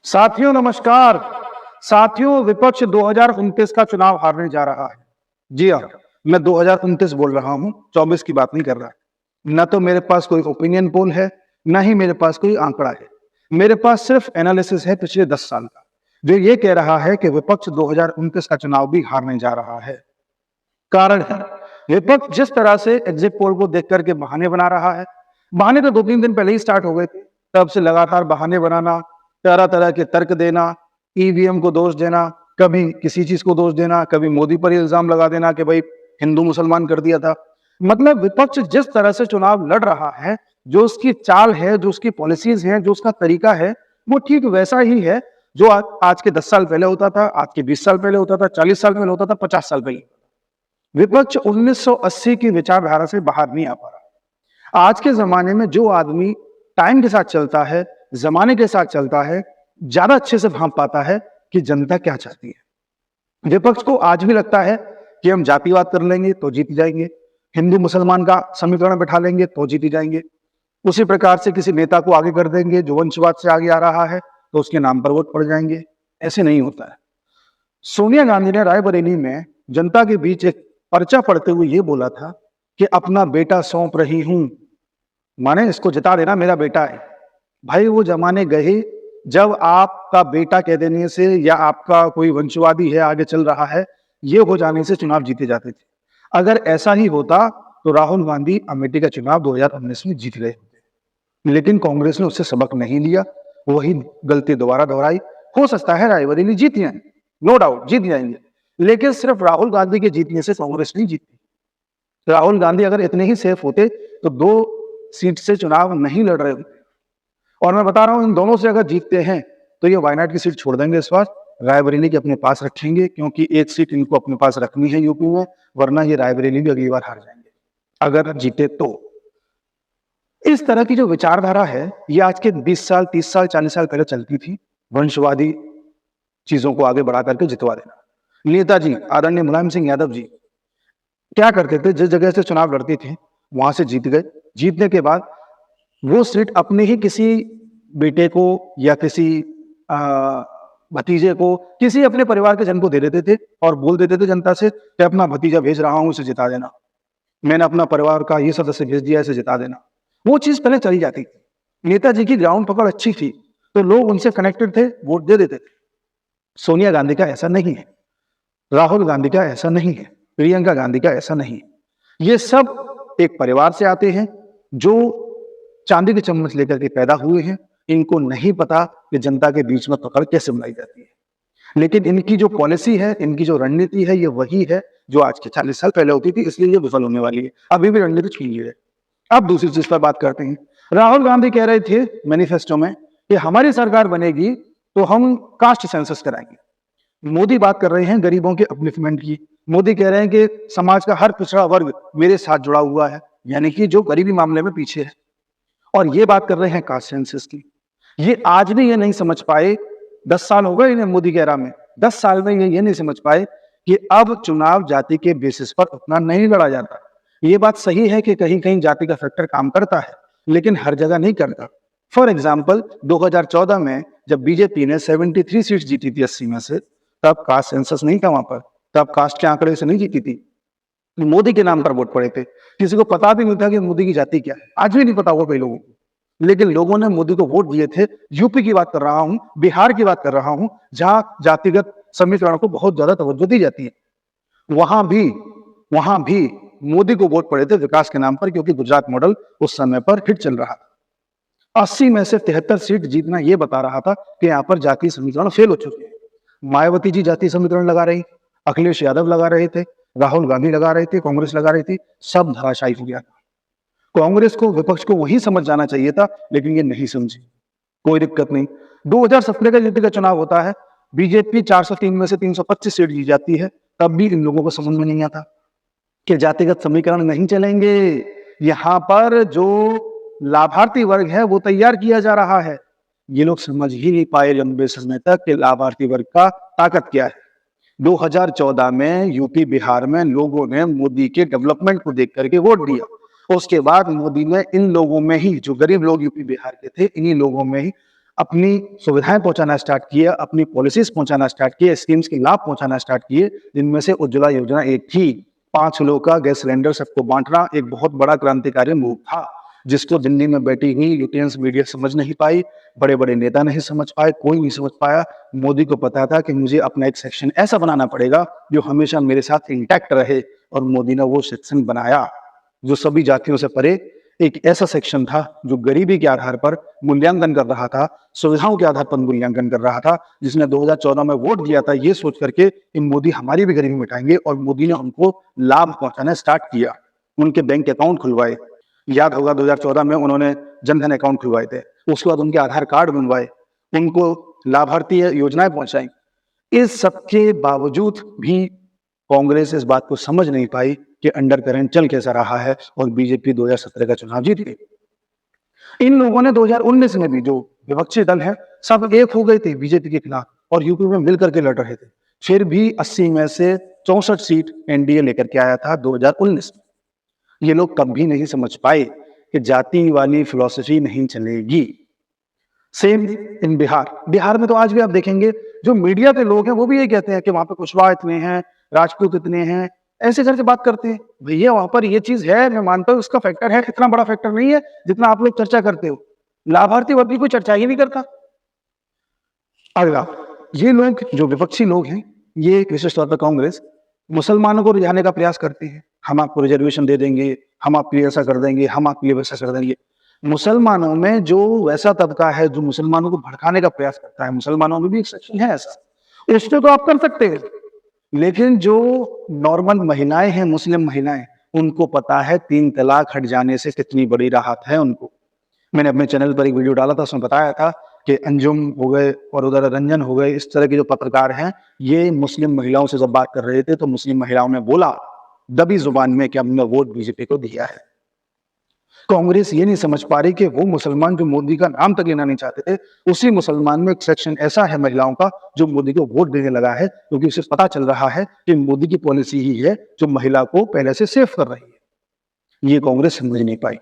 साथियों नमस्कार। साथियों विपक्ष 2029 का चुनाव हारने जा रहा है। जी हाँ, मैं 2029 बोल रहा हूँ, 24 की बात नहीं कर रहा। न तो मेरे पास कोई ओपिनियन पोल है, न ही मेरे पास कोई आंकड़ा है। मेरे पास सिर्फ एनालिसिस है पिछले 10 साल का, जो ये कह रहा है कि विपक्ष 2029 का चुनाव भी हारने जा रहा है। कारण है, विपक्ष जिस तरह से एग्जिट पोल को देख करके बहाने बना रहा है। बहाने तो 2-3 दिन पहले ही स्टार्ट हो गए थे, तब से लगातार बहाने बनाना, तरह तरह के तर्क देना, ईवीएम को दोष देना, कभी किसी चीज को दोष देना, कभी मोदी पर इल्जाम लगा देना कि भाई हिंदू मुसलमान कर दिया था। मतलब विपक्ष जिस तरह से चुनाव लड़ रहा है, जो उसकी चाल है, जो उसकी पॉलिसीज है, जो उसका तरीका है, वो ठीक वैसा ही है जो आज के 10 साल पहले होता था, आज के 20 साल पहले होता था, 40 साल पहले होता था, 50 साल पहले। विपक्ष 1980 की विचारधारा से बाहर नहीं आ पा रहा। आज के जमाने में जो आदमी टाइम के साथ चलता है, जमाने के साथ चलता है, ज्यादा अच्छे से भांप पाता है कि जनता क्या चाहती है। विपक्ष को आज भी लगता है कि हम जातिवाद कर लेंगे तो जीत जाएंगे, हिंदू मुसलमान का समीकरण बैठा लेंगे तो जीत जाएंगे। उसी प्रकार से किसी नेता को आगे कर देंगे जो वंशवाद से आगे आ रहा है तो उसके नाम पर वोट पड़ जाएंगे। ऐसे नहीं होता है। सोनिया गांधी ने रायबरेली में जनता के बीच एक पर्चा पढ़ते हुए ये बोला था कि अपना बेटा सौंप रही हूं, माने इसको जिता देना, मेरा बेटा है। भाई वो जमाने गए जब आपका बेटा कह देने से या आपका कोई वंशवादी है आगे चल रहा है, ये हो जाने से चुनाव जीते जाते थे। अगर ऐसा ही होता तो राहुल गांधी अमेठी का चुनाव 2019 में जीत गए होते, लेकिन कांग्रेस ने उससे सबक नहीं लिया, वही गलती दोबारा दोहराई। हो सकता है रायबरेली जीत जाए, नो डाउट जीत जाएंगे, लेकिन सिर्फ राहुल गांधी के जीतने से कांग्रेस नहीं जीतती। राहुल गांधी अगर इतने ही सेफ होते तो 2 सीट से चुनाव नहीं लड़ रहे होते। और मैं बता रहा हूं, इन दोनों से अगर जीतते हैं तो ये वायनाड की सीट छोड़ देंगे इस बार, रायबरेली की अपने पास रखेंगे, क्योंकि एक सीट इनको अपने पास रखनी है यूपी में, वरना ये रायबरेली भी अगली बार हार जाएंगे अगर जीते तो। इस तरह की जो विचारधारा है, ये आज के 20 साल, 30 साल, 40 साल पहले चलती थी। वंशवादी चीजों को आगे बढ़ा करके जितवा देना। नेताजी आदरणीय मुलायम सिंह यादव जी क्या करते थे, जिस जगह से चुनाव लड़ते थे वहां से जीत गए। जीतने के बाद वो सीट अपने ही किसी बेटे को या किसी भतीजे को, किसी अपने परिवार के जन को दे देते थे और बोल देते थे जनता से कि अपना भतीजा भेज रहा हूं, इसे जिता देना, मैंने अपना परिवार का ये सदस्य भेज दिया, इसे जिता देना। वो चीज पहले चली जाती थी। नेताजी की ग्राउंड पकड़ अच्छी थी तो लोग उनसे कनेक्टेड थे, वोट दे देते थे। सोनिया गांधी का ऐसा नहीं है, राहुल गांधी का ऐसा नहीं है, प्रियंका गांधी का ऐसा नहीं है। ये सब एक परिवार से आते हैं जो चांदी के चम्मच लेकर के पैदा हुए हैं। इनको नहीं पता कि जनता के बीच में पकड़ कैसे बनाई जाती है, लेकिन इनकी जो पॉलिसी है, इनकी जो रणनीति है, ये वही है जो आज के 40 साल पहले होती थी, इसलिए ये विफल होने वाली है। अभी भी रणनीति छीन है। अब दूसरी चीज पर बात करते हैं। राहुल गांधी कह रहे थे मैनिफेस्टो में कि हमारी सरकार बनेगी तो हम कास्ट सेंसस कराएंगे। मोदी बात कर रहे हैं गरीबों के अपलिफ्टमेंट की। मोदी कह रहे हैं कि समाज का हर पिछड़ा वर्ग मेरे साथ जुड़ा हुआ है, यानी कि जो गरीबी मामले में पीछे है। और ये बात कर रहे हैं कास्ट सेंसस की। ये आज भी ये नहीं समझ पाए, 10 साल हो गए इन्हें मोदी की एरा में, 10 साल में ये नहीं समझ पाए कि अब चुनाव जाति के बेसिस पर उतना नहीं लड़ा जाता। ये बात सही है कि कहीं कहीं जाति का फैक्टर काम करता है, लेकिन हर जगह नहीं करता। फॉर एग्जाम्पल 2014 में जब बीजेपी ने 73 सीट जीती थी 80 में से, तब कास्ट सेंसस नहीं था वहां पर, तब कास्ट के आंकड़े से नहीं जीती थी, मोदी के नाम पर वोट पड़े थे। किसी को पता भी नहीं था कि मोदी की जाति क्या है, आज भी नहीं पता हुआ कई लोगों को, लेकिन लोगों ने मोदी को वोट दिए थे। यूपी की बात कर रहा हूं, बिहार की बात कर रहा हूं, जहां जातिगत समीकरण को बहुत ज्यादा तवज्जो दी जाती है, वहां भी मोदी को वोट पड़े थे विकास के नाम पर, क्योंकि गुजरात मॉडल उस समय पर हिट चल रहा था। 80 में से 73 सीट जीतना यह बता रहा था कि यहाँ पर जातीय समीकरण फेल हो चुके हैं। मायावती जी जातीय समीकरण लगा रही, अखिलेश यादव लगा रहे थे, राहुल गांधी लगा रहे थे, कांग्रेस लगा रही थी, सब धराशायी हो गया था। कांग्रेस को, विपक्ष को वही समझ जाना चाहिए था, लेकिन ये नहीं समझी। कोई दिक्कत नहीं, 2017 का यूपी का चुनाव होता है, बीजेपी 403 में से 325 सीट जीत जाती है। तब भी इन लोगों को समझ में नहीं आता कि जातिगत समीकरण नहीं चलेंगे। यहां पर जो लाभार्थी वर्ग है वो तैयार किया जा रहा है। ये लोग समझ ही नहीं पाए लंबे समय तक कि लाभार्थी वर्ग का ताकत क्या है। 2014 में यूपी बिहार में लोगों ने मोदी के डेवलपमेंट को देख करके वोट दिया। उसके बाद मोदी ने इन लोगों में ही, जो गरीब लोग यूपी बिहार के थे, इन्हीं लोगों में ही अपनी सुविधाएं पहुंचाना स्टार्ट किया, अपनी पॉलिसीज पहुंचाना स्टार्ट किए, स्कीम्स के लाभ पहुंचाना स्टार्ट किए, जिनमें से उज्ज्वला योजना एक थी। 5 किलो का गैस सिलेंडर सबको बांटना एक बहुत बड़ा क्रांतिकारी मूव था, जिसको दिल्ली में बैठी हुई यूटियंस मीडिया समझ नहीं पाई, बड़े बड़े नेता नहीं समझ पाए, कोई नहीं समझ पाया। मोदी को पता था कि मुझे अपना एक सेक्शन ऐसा बनाना पड़ेगा जो हमेशा मेरे साथ इंटैक्ट रहे, और मोदी ने वो सेक्शन बनाया जो सभी जातियों से परे एक ऐसा सेक्शन था जो गरीबी के आधार पर मूल्यांकन कर रहा था, सुविधाओं के आधार पर मूल्यांकन कर रहा था, जिसने 2014 में वोट दिया था ये सोच करके कि मोदी हमारी भी गरीबी मिटाएंगे, और मोदी ने उनको लाभ पहुंचाना स्टार्ट किया। उनके बैंक अकाउंट खुलवाए, याद होगा 2014 में उन्होंने जनधन अकाउंट खुलवाए थे, उसके बाद उनके आधार कार्ड बनवाए, उनको लाभार्थी योजनाएं पहुंचाई। इस सबके बावजूद भी कांग्रेस इस बात को समझ नहीं पाई कि अंडर करंट चल कैसा रहा है, और बीजेपी 2017 का चुनाव जीत गई। इन लोगों ने 2019 में भी, जो विपक्षी दल है, सब एक हो गए थे बीजेपी के खिलाफ और यूपी में मिलकर के लड़ रहे थे। फिर भी 80 में से 64 सीट एनडीए लेकर के आया था 2019 में। ये लोग कभी नहीं समझ पाए कि जाति वाली फिलॉसफी नहीं चलेगी। सेम इन बिहार में तो आज भी आप देखेंगे जो मीडिया पे लोग हैं वो भी ये कहते हैं कि वहां पे कुशवाहा इतने हैं, राजपूत इतने हैं, ऐसे करके बात करते हैं। भैया वहां पर ये चीज है, मैं मानता हूँ उसका फैक्टर है, इतना बड़ा फैक्टर नहीं है जितना आप लोग चर्चा करते हो। लाभार्थी वर्ग की कोई चर्चा ही नहीं करता। अगला, ये लोग जो विपक्षी लोग हैं, ये विशेष तौर पर कांग्रेस, मुसलमानों को रिझाने का प्रयास करती है। हम आपको रिजर्वेशन दे देंगे, हम आपके लिए ऐसा कर देंगे, हम आपके लिए वैसा कर देंगे। मुसलमानों में जो वैसा तबका है जो मुसलमानों को भड़काने का प्रयास करता है, मुसलमानों में भी एक सेक्शन है ऐसा, उससे तो आप कर सकते हैं। लेकिन जो नॉर्मल महिलाएं हैं, मुस्लिम महिलाएं, उनको पता है 3 तलाक हट जाने से कितनी बड़ी राहत है उनको। मैंने अपने चैनल पर एक वीडियो डाला था, उसमें बताया था कि अंजुम हो गए और उधर रंजन हो गए, इस तरह के जो पत्रकार हैं, ये मुस्लिम महिलाओं से जब बात कर रहे थे तो मुस्लिम महिलाओं ने बोला दबी जुबान में कि हमने वोट बीजेपी को दिया है। कांग्रेस ये नहीं समझ पा रही कि वो मुसलमान जो मोदी का नाम तक लेना नहीं चाहते थे, उसी मुसलमान में एक सेक्शन ऐसा है महिलाओं का जो मोदी को वोट देने लगा है, क्योंकि उसे पता चल रहा है कि मोदी की पॉलिसी ही है जो महिला को पहले से सेफ कर रही है। ये कांग्रेस समझ नहीं पाई।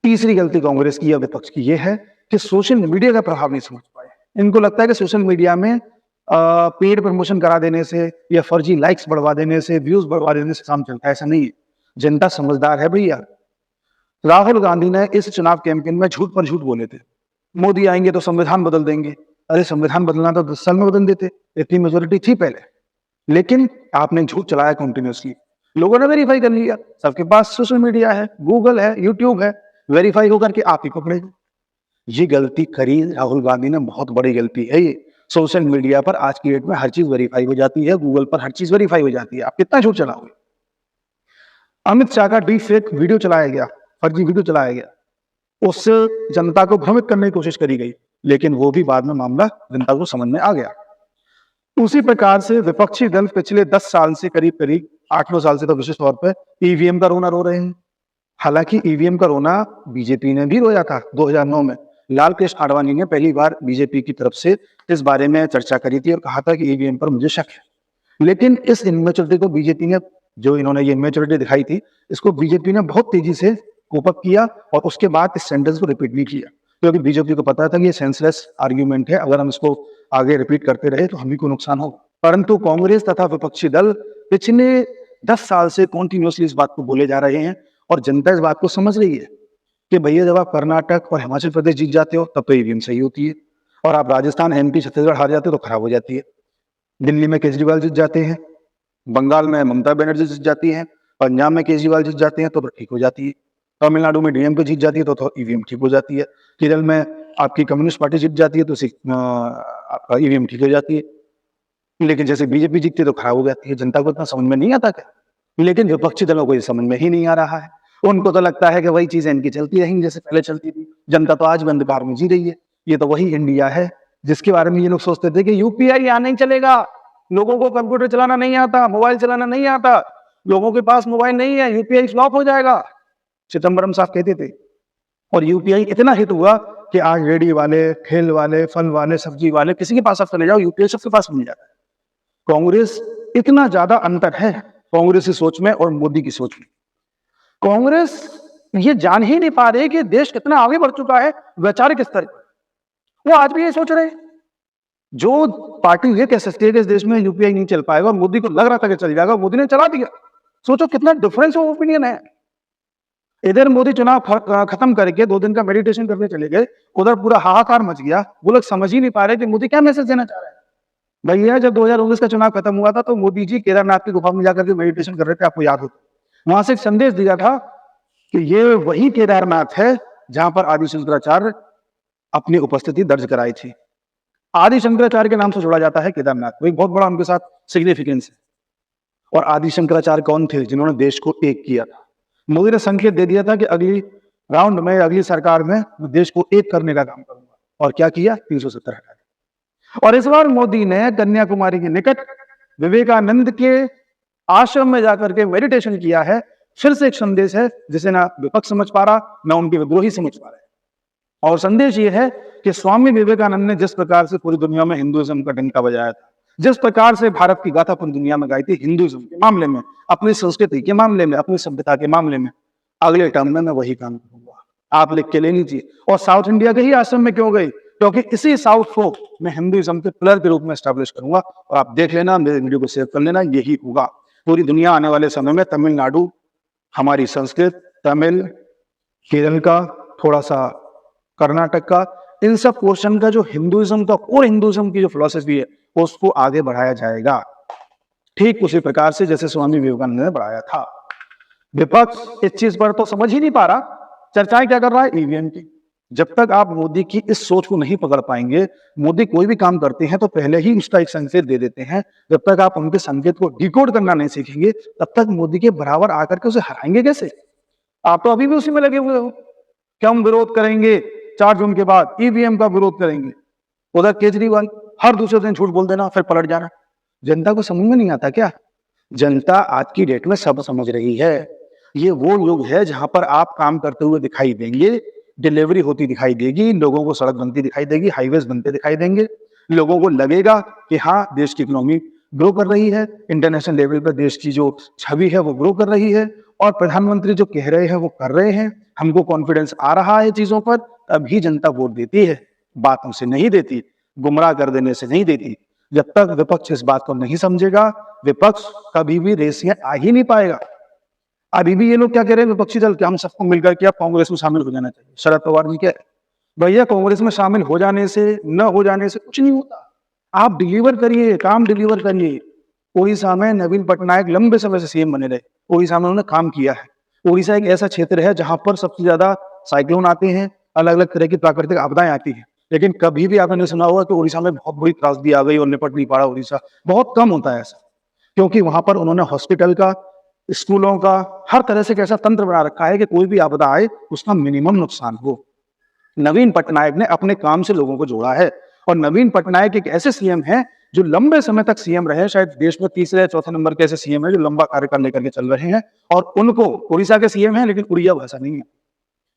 तीसरी गलती कांग्रेस की या विपक्ष की यह है कि सोशल मीडिया का प्रभाव नहीं समझ पाए। इनको लगता है कि सोशल मीडिया में पेड प्रमोशन करा देने से या फर्जी लाइक्स बढ़वा देने से, व्यूज बढ़वा देने से काम चलता है। ऐसा नहीं है। जनता समझदार है भैया। राहुल गांधी ने इस चुनाव कैंपेन में झूठ पर झूठ बोले थे, मोदी आएंगे तो संविधान बदल देंगे। अरे संविधान बदलना तो 10 साल में बदल देते, इतनी मेजोरिटी थी पहले। लेकिन आपने झूठ चलाया कंटिन्यूअसली, लोगों ने वेरीफाई कर लिया। सबके पास सोशल मीडिया है, गूगल है, यूट्यूब है, वेरीफाई होकर के आप ही पकड़ेगा। ये गलती करी राहुल गांधी ने, बहुत बड़ी गलती है ये। सोशल मीडिया पर आज की डेट में हर चीज वेरीफाई हो जाती है, गूगल पर हर चीज वेरीफाई हो जाती है, आप कितना झूठ चलाओगे। अमित शाह का डीप फेक वीडियो चलाया गया, फर्जी वीडियो चलाया गया, उससे जनता को भ्रमित करने की कोशिश करी गई, लेकिन वो भी बाद में मामला जनता को समझ में आ गया। उसी प्रकार से विपक्षी दल पिछले 10 साल से करीब करीब 8-9 साल से तो विशेष तौर पर ईवीएम का रोना रो रहे हैं। हालांकि ईवीएम का रोना बीजेपी ने भी रोया था 2009 में। लाल कृष्ण आडवाणी ने पहली बार बीजेपी की तरफ से इस बारे में चर्चा करी थी और कहा था कि ईवीएम पर मुझे शक है। लेकिन इस इनमेच्योरिटी को बीजेपी ने, जो इन्होंने ये इनमेच्योरिटी दिखाई थी, इसको बीजेपी ने बहुत तेजी से कोप अप किया और उसके बाद इस सेंटेंस को रिपीट भी किया, क्योंकि बीजेपी को पता था कि ये सेंसलेस आर्ग्यूमेंट है, अगर हम इसको आगे रिपीट करते रहे तो हम ही को नुकसान होगा। परंतु कांग्रेस तथा विपक्षी दल पिछले 10 साल से कॉन्टिन्यूसली इस बात को बोले जा रहे हैं और जनता इस बात को समझ रही है कि भैया जब आप कर्नाटक और हिमाचल प्रदेश जीत जाते हो तब तो ईवीएम सही होती है, और आप राजस्थान, एमपी, छत्तीसगढ़ हार जाते हो तो खराब हो जाती है। दिल्ली में केजरीवाल जीत जाते हैं, बंगाल में ममता बनर्जी जीत जाती है, पंजाब में केजरीवाल जीत जाते हैं तो ठीक हो जाती है, तमिलनाडु में डीएमके जीत जाती है तो ईवीएम ठीक हो जाती है, केरल में आपकी कम्युनिस्ट पार्टी जीत जाती है तो आपका ईवीएम ठीक हो जाती है। लेकिन जैसे बीजेपी जीतती है तो खराब हो जाती है। जनता को इतना समझ में नहीं आता क्या? लेकिन विपक्षी दलों को ये समझ में ही नहीं आ रहा है। उनको तो लगता है कि वही चीजें इनकी चलती रहेंगी जैसे पहले चलती थी। जनता तो आज भी अंधकार में जी रही है। ये तो वही इंडिया है जिसके बारे में ये लोग सोचते थे कि यूपीआई यहाँ नहीं चलेगा, लोगों को कंप्यूटर चलाना नहीं आता, मोबाइल चलाना नहीं आता, लोगों के पास मोबाइल नहीं है, यूपीआई फ्लॉप हो जाएगा, चिदम्बरम साहब कहते थे। और यूपीआई इतना हिट हुआ कि आज रेडी वाले, ठेल वाले, फल वाले, सब्जी वाले, किसी के पास आप चले जाओ यूपीआई सबके पास मिल जाता है। कांग्रेस, इतना ज्यादा अंतर है कांग्रेस की सोच में और मोदी की सोच में। कांग्रेस ये जान ही नहीं पा रही कि देश कितना आगे बढ़ चुका है वैचारिक स्तर पर। वो आज भी ये सोच रहे हैं। जो पार्टी ये कह सकती है कि इस देश में यूपीआई नहीं चल पाएगा, और मोदी को लग रहा था कि चल जाएगा, मोदी ने चला दिया। सोचो कितना डिफरेंस ऑफ ओपिनियन है। इधर मोदी चुनाव खत्म करके 2 दिन का मेडिटेशन करने चले गए, उधर पूरा हाहाकार मच गया। वो लोग समझ ही नहीं पा रहे कि मोदी क्या मैसेज देना चाह रहे हैं। भैया जब 2019 का चुनाव खत्म हुआ था तो मोदी जी केदारनाथ की गुफा में जाकर के मेडिटेशन कर रहे थे, आपको याद हो। वहां से एक संदेश दिया था कि ये वही केदारनाथ है जहां पर आदि शंकराचार्य अपनी उपस्थिति दर्ज कराई थी। आदि शंकराचार्य के नाम से जोड़ा जाता है केदारनाथ, वो एक बहुत बड़ा उनके साथ सिग्निफिकेंस है। और आदि शंकराचार्य कौन थे? जिन्होंने देश को एक किया था। मोदी ने संकेत दे दिया था कि अगली राउंड में, अगली सरकार में देश को एक करने का काम करूंगा, और क्या किया? 370 हटा दिया। और इस बार मोदी ने कन्याकुमारी के निकट विवेकानंद के आश्रम में जाकर के मेडिटेशन किया है। फिर से एक संदेश है जिसे ना विपक्ष समझ पा रहा, ना उनके विद्रोही समझ पा रहे। और संदेश ये है कि स्वामी विवेकानंद ने जिस प्रकार से पूरी दुनिया में हिंदुइज्म का डंका बजाया था, जिस प्रकार से भारत की गाथा पूरी दुनिया में गाई थी हिंदुइज्म के मामले में, अपनी संस्कृति के मामले में, अपनी सभ्यता के मामले में, अगले टर्म में मैं वही काम करूंगा। आप लिख के ले लीजिए। और साउथ इंडिया के ही आश्रम में क्यों गई? क्योंकि इसी साउथ को मैं हिंदुइज्म के पिलर के रूप में एस्टैब्लिश करूंगा। और आप देख लेना, मेरे वीडियो को सेव कर लेना, यही होगा। पूरी दुनिया आने वाले समय में तमिलनाडु, हमारी संस्कृत, तमिल, केरल का, थोड़ा सा कर्नाटक का, इन सब पोर्शन का जो हिंदुइज्म का और हिंदुइज्म की जो फिलॉसफी है उसको आगे बढ़ाया जाएगा, ठीक उसी प्रकार से जैसे स्वामी विवेकानंद ने बढ़ाया था। विपक्ष इस चीज पर तो समझ ही नहीं पा रहा। चर्चाएं क्या कर रहा है? ईवीएम की। जब तक आप मोदी की इस सोच को नहीं पकड़ पाएंगे, मोदी कोई भी काम करते हैं तो पहले ही उसका एक संकेत दे देते हैं। जब तक आप उनके संकेत को डिकोड करना नहीं सीखेंगे, तब तक मोदी के बराबर आकर के उसे हराएंगे कैसे? आप तो अभी भी उसी में लगे हुए हो कि हम विरोध करेंगे, 4 जून के बाद ईवीएम का विरोध करेंगे। उधर केजरीवाल हर दूसरे दिन झूठ बोल देना, फिर पलट जाना। जनता को समझ में नहीं आता क्या? जनता आज की डेट में सब समझ रही है। ये वो युग है जहां पर आप काम करते हुए दिखाई देंगे, डिलीवरी होती दिखाई देगी, लोगों को सड़क बनती दिखाई देगी, हाईवेज बनते दिखाई देंगे। लोगों को लगेगा कि हाँ, देश की इकोनॉमी ग्रो कर रही है, इंटरनेशनल लेवल पर देश की जो छवि है वो ग्रो कर रही है, और प्रधानमंत्री जो कह रहे हैं वो कर रहे हैं। हमको कॉन्फिडेंस आ रहा है चीजों पर, तभी जनता वोट देती है, बातों से नहीं देती, गुमराह कर देने से नहीं देती। जब तक विपक्ष इस बात को नहीं समझेगा, विपक्ष कभी भी रेस में आ ही नहीं पाएगा। अभी भी ये लोग क्या कह रहे हैं विपक्षी दल, कि हम सबको मिलकर के कांग्रेस में शामिल हो जाना चाहिए। शरद पवार जी क्या है? भैया कांग्रेस में शामिल हो जाने से, न हो जाने से कुछ नहीं होता। आप डिलीवर करिए, काम डिलीवर करिए। उड़ीसा में नवीन पटनायक लंबे समय से सीएम बने रहे, उड़ीसा में उन्होंने काम किया है। उड़ीसा एक ऐसा क्षेत्र है जहां पर सबसे ज्यादा साइक्लोन आते हैं, अलग अलग तरह की प्राकृतिक आपदाएं आती हैं, लेकिन कभी भी आपने सुना होगा कि उड़ीसा में बहुत बड़ी त्रासदी आ गई और निपट नहीं पा रहा उड़ीसा। बहुत कम होता है ऐसा, क्योंकि वहां पर उन्होंने हॉस्पिटल का, स्कूलों का, हर तरह से कैसा तंत्र बना रखा है कि कोई भी आपदा आए उसका मिनिमम नुकसान हो। नवीन पटनायक ने अपने काम से लोगों को जोड़ा है, और नवीन पटनायक एक ऐसे सीएम हैं जो लंबे समय तक सीएम रहे। शायद देश में तीसरे या चौथे नंबर के ऐसे सीएम है जो लंबा कार्यकाल लेकर के चल रहे हैं, और उनको, उड़ीसा के सीएम हैं लेकिन उड़िया भाषा नहीं है,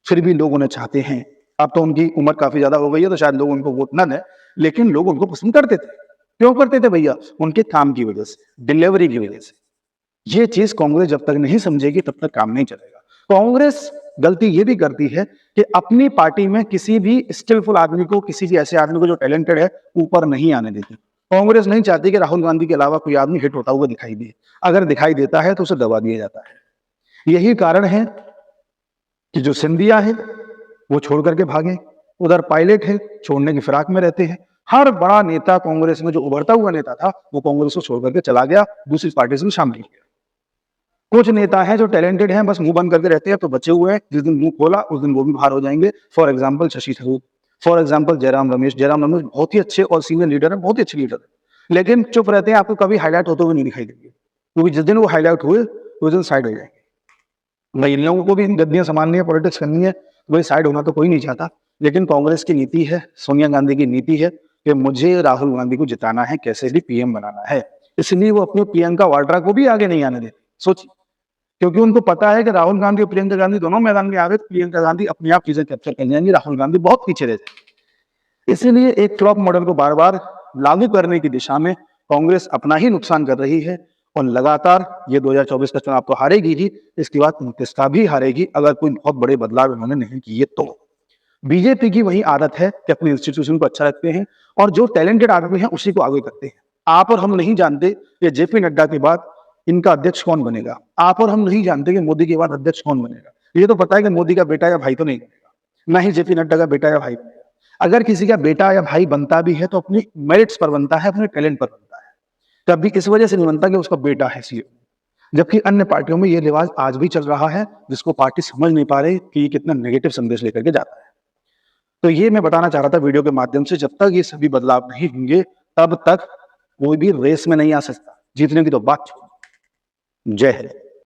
फिर भी लोग उन्हें चाहते हैं। अब तो उनकी उम्र काफी ज्यादा हो गई है तो शायद लोग उनको वोट न दें, लेकिन लोग उनको पसंद करते थे। क्यों करते थे भैया? उनके काम की वजह से, डिलीवरी की वजह से। ये चीज कांग्रेस जब तक नहीं समझेगी तब तक काम नहीं चलेगा। कांग्रेस गलती ये भी करती है कि अपनी पार्टी में किसी भी स्किलफुल आदमी को, किसी भी ऐसे आदमी को जो टैलेंटेड है, ऊपर नहीं आने देती। कांग्रेस नहीं चाहती कि राहुल गांधी के अलावा कोई आदमी हिट होता हुआ दिखाई दे। अगर दिखाई देता है तो उसे दबा दिया जाता है। यही कारण है कि जो सिंधिया है वो छोड़ करके भागे, उधर पायलट है छोड़ने की फिराक में रहते हैं। हर बड़ा नेता कांग्रेस में जो उभरता हुआ नेता था वो कांग्रेस को छोड़ करके चला गया, दूसरी पार्टी से शामिल किया। कुछ नेता हैं जो टैलेंटेड हैं, बस मुंह बंद करके रहते हैं, तो बचे हुए हैं, जिस दिन मुंह खोला उस दिन वो भी बाहर हो जाएंगे। For example Shashi Tharoor, for example Jairam Ramesh. Jairam Ramesh बहुत ही अच्छे और सीनियर लीडर है, बहुत ही अच्छे लीडर है, लेकिन चुप रहते हैं, आपको कभी हाईलाइट होते हुए नहीं दिखाई देंगे, क्योंकि जिस दिन वो हाईलाइट हुए उस दिन साइड हो जाएंगे। भाई इन लोगों को भी गद्दियां संभालनी है, पॉलिटिक्स करनी है, तो भाई साइड होना तो कोई नहीं चाहता। लेकिन कांग्रेस की नीति है, सोनिया गांधी की नीति है कि मुझे राहुल गांधी को जिताना है, कैसे भी पीएम बनाना है। इसलिए वो अपने प्रियंका वाड्रा को भी आगे नहीं आने देते। सोचिए, क्योंकि उनको पता है कि राहुल गांधी और प्रियंका गांधी दोनों मैदान में आ गए, प्रियंका गांधी अपने आप चीजें कैप्चर कर जाएंगी, राहुल गांधी बहुत पीछे रह जाएंगे। इसीलिए एक फ्लॉप मॉडल को बार बार लागू करने की दिशा में कांग्रेस अपना ही नुकसान कर रही है, और लगातार ये 2024 का चुनाव तो हारेगी ही, इसके बाद 29 का भी हारेगी, अगर कोई बहुत बड़े बदलाव इन्होंने नहीं किए तो। बीजेपी की वही आदत है कि अपने इंस्टीट्यूशन को अच्छा रखते हैं और जो टैलेंटेड आदमी है उसी को आगे करते हैं। आप और हम नहीं जानते कि जेपी नड्डा के बाद इनका अध्यक्ष कौन बनेगा। आप और हम नहीं जानते कि मोदी के बाद अध्यक्ष कौन बनेगा। ये तो पता है कि मोदी का बेटा या भाई तो नहीं बनेगा, ना ही जेपी नड्डा का बेटा या भाई बनेगा। अगर किसी का बेटा या भाई बनता भी है तो अपनी मेरिट्स पर बनता है, अपने टैलेंट पर बनता है। कभी इस वजह से नहीं बनता कि उसका बेटा है सीएम। जबकि अन्य पार्टियों में ये रिवाज आज भी चल रहा है, जिसको पार्टी समझ नहीं पा रही कि ये कितना नेगेटिव संदेश लेकर के जाता है। तो ये मैं बताना चाह रहा था वीडियो के माध्यम से, जब तक ये सभी बदलाव नहीं होंगे तब तक कोई भी रेस में नहीं आ सकता। जीतने की तो बात छोड़ो। जय हिंद।